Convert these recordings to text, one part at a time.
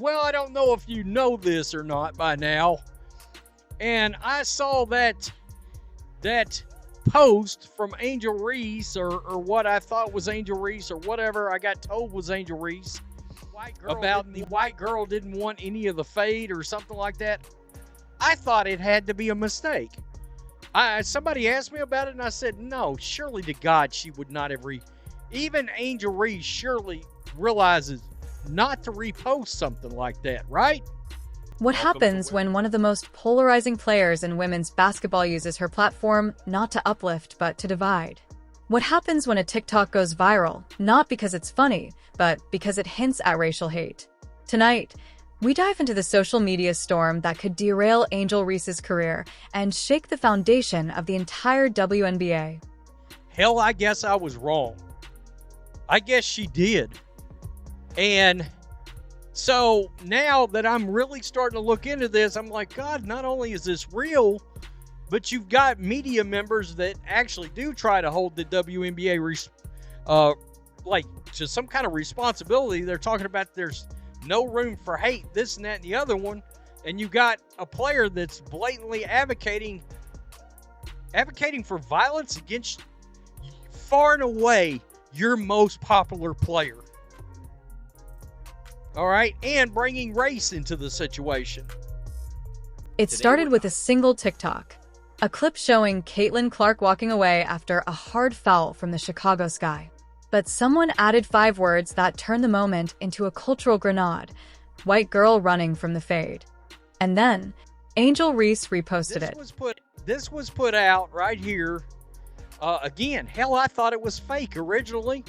well, I don't know if you know this or not by now. And I saw that post from Angel Reese, or what I thought was Angel Reese, or whatever I got told was Angel Reese, about the white girl didn't want any of the fade or something like that. I thought it had to be a mistake. Somebody asked me about it, and I said, no, surely to God she would not have even Angel Reese surely realizes not to repost something like that, right? What happens when one of the most polarizing players in women's basketball uses her platform not to uplift but to divide? What happens when a TikTok goes viral, not because it's funny, but because it hints at racial hate? Tonight, we dive into the social media storm that could derail Angel Reese's career and shake the foundation of the entire WNBA. Hell, I guess I was wrong. I guess she did. And so now that I'm really starting to look into this, I'm like, God, not only is this real, but you've got media members that actually do try to hold the WNBA to some kind of responsibility. They're talking about there's no room for hate, this and that and the other one. And you got a player that's blatantly advocating for violence against far and away your most popular player. All right, and bringing race into the situation. It started with a single TikTok, a clip showing Caitlin Clark walking away after a hard foul from the Chicago Sky. But someone added 5 words that turned the moment into a cultural grenade: white girl running from the fade. And then, Angel Reese reposted it. This was put out right here. Again, hell, I thought it was fake originally.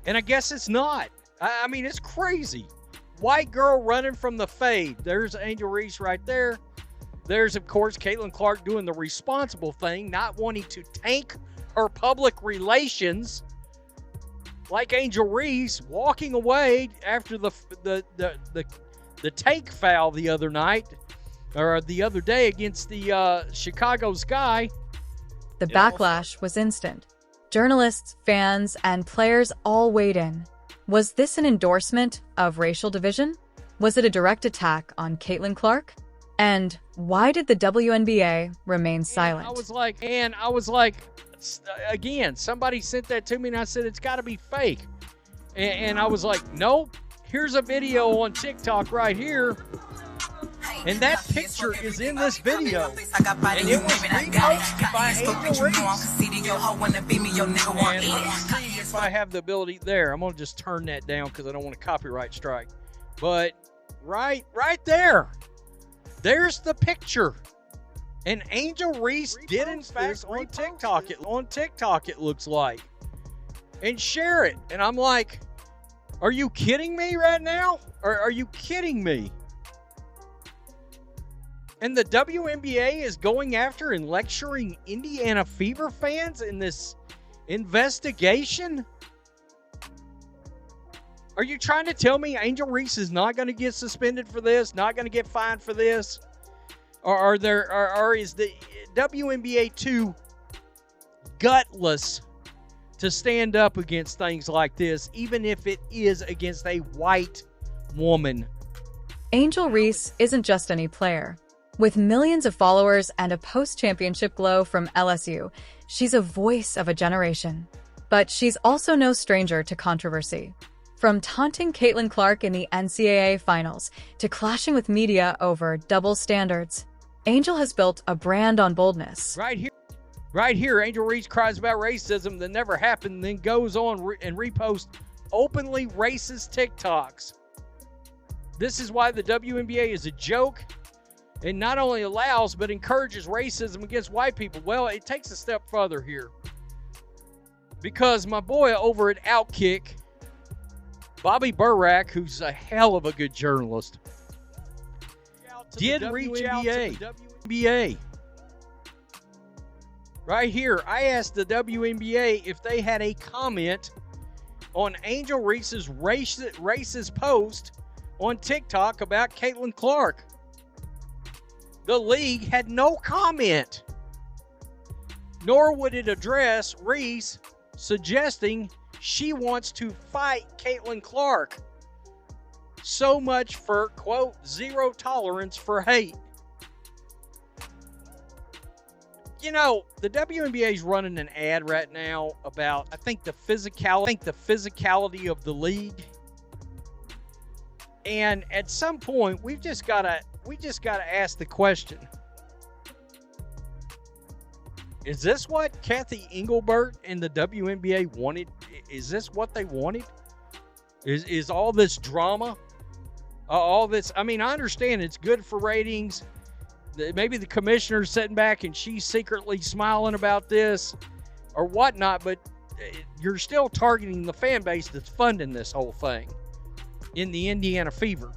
And I guess it's not. I mean, it's crazy. White girl running from the fade. There's Angel Reese right there. There's, of course, Caitlin Clark doing the responsible thing, not wanting to tank her public relations. Like Angel Reese walking away after the take foul the other night, or the other day against the Chicago Sky. The backlash was instant. Journalists, fans, and players all weighed in. Was this an endorsement of racial division? Was it a direct attack on Caitlin Clark? And why did the WNBA remain silent? I was like, again, somebody sent that to me and I said, it's got to be fake. And I was like, nope, here's a video on TikTok right here. And that picture is in this video. And it was reposted by Angel Reese. And let's see if I have the ability there. I'm going to just turn that down because I don't want a copyright strike. But right there, there's the picture. And Angel Reese did, in fact, on TikTok, it looks like. And share it. And I'm like, are you kidding me right now? Or are you kidding me? And the WNBA is going after and lecturing Indiana Fever fans in this investigation? Are you trying to tell me Angel Reese is not going to get suspended for this, not going to get fined for this? Or is the WNBA too gutless to stand up against things like this, even if it is against a white woman? Angel Reese isn't just any player. With millions of followers and a post-championship glow from LSU, she's a voice of a generation. But she's also no stranger to controversy. From taunting Caitlin Clark in the NCAA finals to clashing with media over double standards, Angel has built a brand on boldness. Right here, Angel Reese cries about racism that never happened, then goes on and reposts openly racist TikToks. This is why the WNBA is a joke and not only allows but encourages racism against white people. Well, it takes a step further here, because my boy over at Outkick, Bobby Burack, who's a hell of a good journalist, did reach out to the WNBA. Right here, I asked the WNBA if they had a comment on Angel Reese's racist post on TikTok about Caitlin Clark. The league had no comment, nor would it address Reese suggesting she wants to fight Caitlin Clark. So much for, quote, zero tolerance for hate. You know, the WNBA is running an ad right now about, I think, the physicality of the league. And at some point, we just gotta ask the question: is this what Kathy Engelbert and the WNBA wanted? Is this what they wanted? Is all this drama, all this? I mean, I understand it's good for ratings. Maybe the commissioner's sitting back and she's secretly smiling about this or whatnot, but you're still targeting the fan base that's funding this whole thing in the Indiana Fever.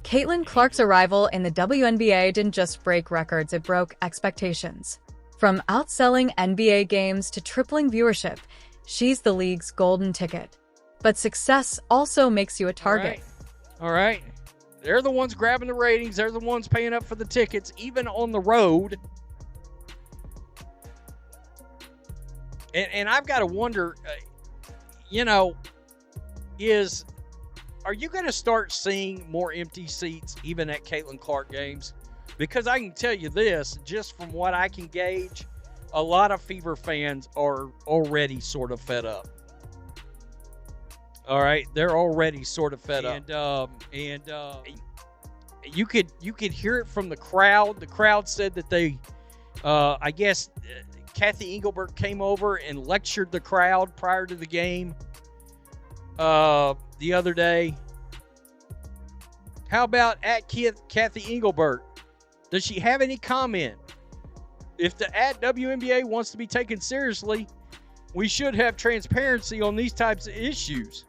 Caitlin Clark's arrival in the WNBA didn't just break records, it broke expectations. From outselling NBA games to tripling viewership, she's the league's golden ticket. But success also makes you a target. All right. They're the ones grabbing the ratings. They're the ones paying up for the tickets, even on the road. And I've got to wonder, are you going to start seeing more empty seats even at Caitlin Clark games? Because I can tell you this, just from what I can gauge, a lot of Fever fans are already sort of fed up. All right, they're already sort of fed up, and you could hear it from the crowd. The crowd said that they, I guess, Kathy Engelbert came over and lectured the crowd prior to the game the other day. How about at Kathy Engelbert? Does she have any comment? If the at WNBA wants to be taken seriously, we should have transparency on these types of issues.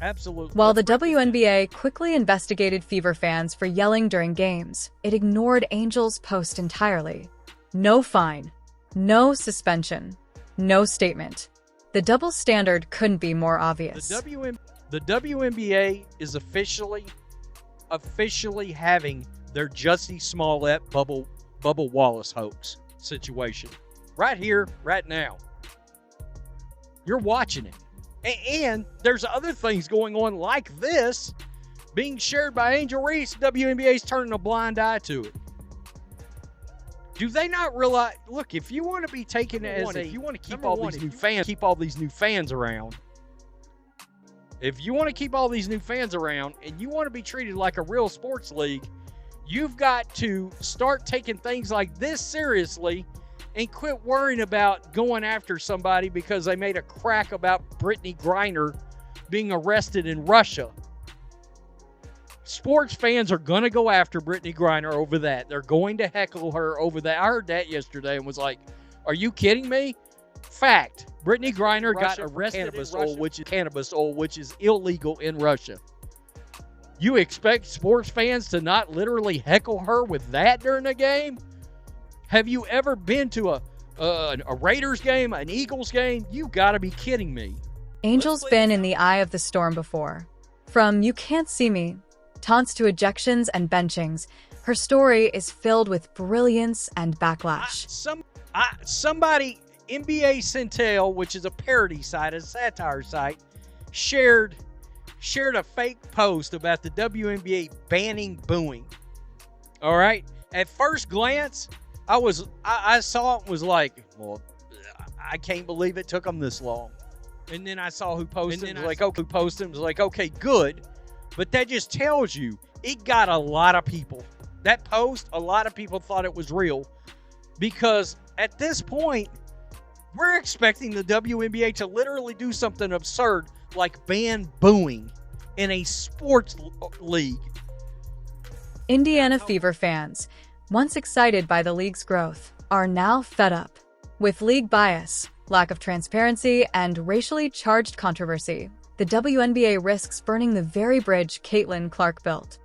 Absolutely. While the WNBA quickly investigated Fever fans for yelling during games, it ignored Angel's post entirely. No fine, no suspension, no statement. The double standard couldn't be more obvious. The WNBA is officially having their Jussie Smollett Bubba Wallace hoax situation. Right here, right now. You're watching it. And there's other things going on like this being shared by Angel Reese. WNBA's turning a blind eye to it. Do they not realize? Look, if you want to be taken as if you want to keep all these new fans, keep all these new fans around. If you want to keep all these new fans around and you want to be treated like a real sports league, you've got to start taking things like this seriously and quit worrying about going after somebody because they made a crack about Brittany Griner being arrested in Russia. Sports fans are going to go after Brittany Griner over that. They're going to heckle her over that. I heard that yesterday and was like, are you kidding me? Fact. Brittany Griner got arrested for cannabis oil, which is illegal in Russia. You expect sports fans to not literally heckle her with that during the game? Have you ever been to a Raiders game, an Eagles game? You got to be kidding me. Angel's been in the eye of the storm before. From "you can't see me" taunts to ejections and benchings, her story is filled with brilliance and backlash. Somebody, NBA Centel, which is a parody site, a satire site, shared a fake post about the WNBA banning booing. All right. At first glance, I saw it and was like, well, I can't believe it took them this long. And then I saw who posted it. Was like, okay, good. But that just tells you it got a lot of people. That post, a lot of people thought it was real. Because at this point, we're expecting the WNBA to literally do something absurd like ban booing in a sports league. Indiana Fever fans, once excited by the league's growth, are now fed up. With league bias, lack of transparency, and racially charged controversy, the WNBA risks burning the very bridge Caitlin Clark built.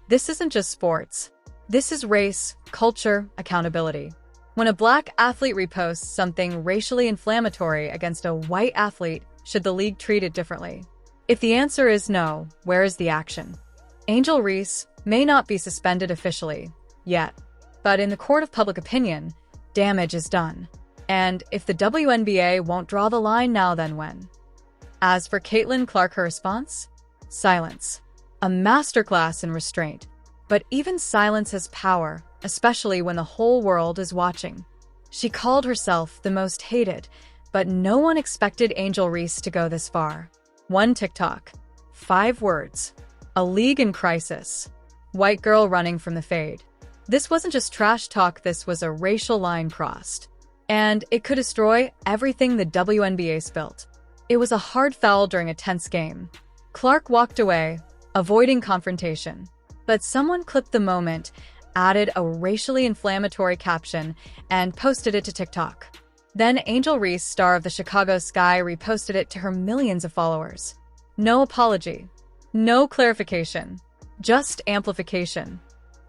This isn't just sports. This is race, culture, accountability. When a black athlete reposts something racially inflammatory against a white athlete, should the league treat it differently? If the answer is no, where is the action? Angel Reese may not be suspended officially, yet. But in the court of public opinion, damage is done. And if the WNBA won't draw the line now, then when? As for Caitlin Clark, her response? Silence. a masterclass in restraint. But even silence has power, especially when the whole world is watching. She called herself the most hated, but no one expected Angel Reese to go this far. One TikTok. 5 words. A league in crisis. White girl running from the fade. This wasn't just trash talk, this was a racial line crossed. And it could destroy everything the WNBA built. It was a hard foul during a tense game. Clark walked away, avoiding confrontation. But someone clipped the moment, added a racially inflammatory caption, and posted it to TikTok. Then Angel Reese, star of the Chicago Sky, reposted it to her millions of followers. No apology. No clarification. Just amplification.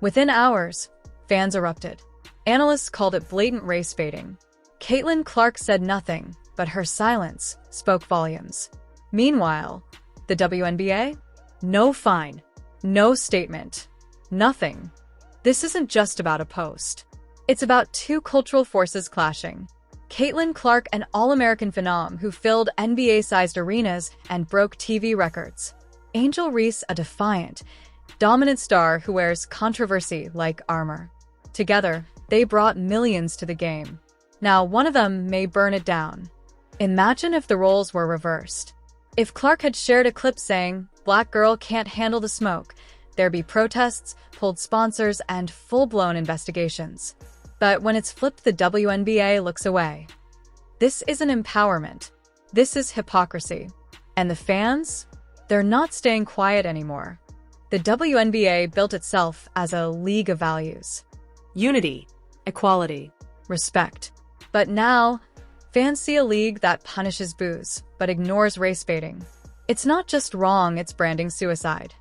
Within hours, fans erupted. Analysts called it blatant race baiting. Caitlin Clark said nothing, but her silence spoke volumes. Meanwhile, the WNBA? No fine. No statement. Nothing. This isn't just about a post. It's about 2 cultural forces clashing. Caitlin Clark, an All-American phenom who filled NBA-sized arenas and broke TV records. Angel Reese, a defiant, dominant star who wears controversy like armor. Together, they brought millions to the game. Now, one of them may burn it down. Imagine if the roles were reversed. If Clark had shared a clip saying, "Black girl can't handle the smoke," there'd be protests, pulled sponsors, and full-blown investigations. But when it's flipped, the WNBA looks away. This isn't empowerment. This is hypocrisy. And the fans? They're not staying quiet anymore. The WNBA built itself as a league of values. Unity, equality, respect. But now, fans see a league that punishes booze, but ignores race baiting. It's not just wrong, it's branding suicide.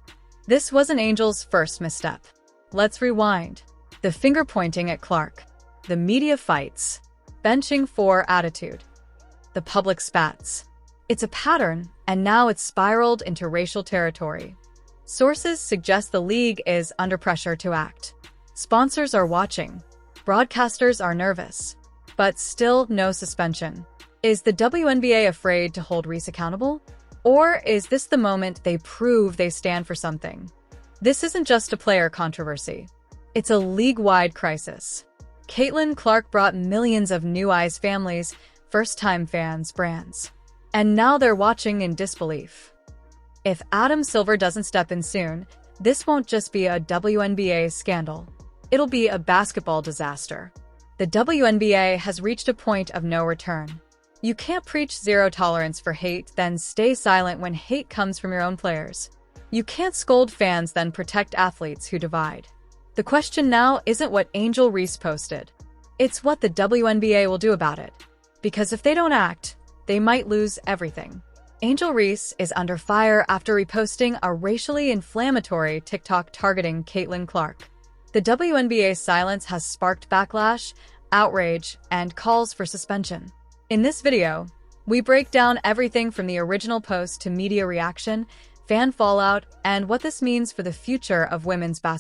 This wasn't Angel's first misstep. Let's rewind. The finger-pointing at Clark. The media fights. Benching for attitude. The public spats. It's a pattern, and now it's spiraled into racial territory. Sources suggest the league is under pressure to act. Sponsors are watching. Broadcasters are nervous. But still no suspension. Is the WNBA afraid to hold Reese accountable? Or is this the moment they prove they stand for something? This isn't just a player controversy. It's a league-wide crisis. Caitlin Clark brought millions of new eyes, families, first-time fans, brands. And now they're watching in disbelief. If Adam Silver doesn't step in soon, this won't just be a WNBA scandal. It'll be a basketball disaster. The WNBA has reached a point of no return. You can't preach zero tolerance for hate, then stay silent when hate comes from your own players. You can't scold fans, then protect athletes who divide. The question now isn't what Angel Reese posted. It's what the WNBA will do about it. Because if they don't act, they might lose everything. Angel Reese is under fire after reposting a racially inflammatory TikTok targeting Caitlin Clark. The WNBA's silence has sparked backlash, outrage, and calls for suspension. In this video, we break down everything from the original post to media reaction, fan fallout, and what this means for the future of women's basketball.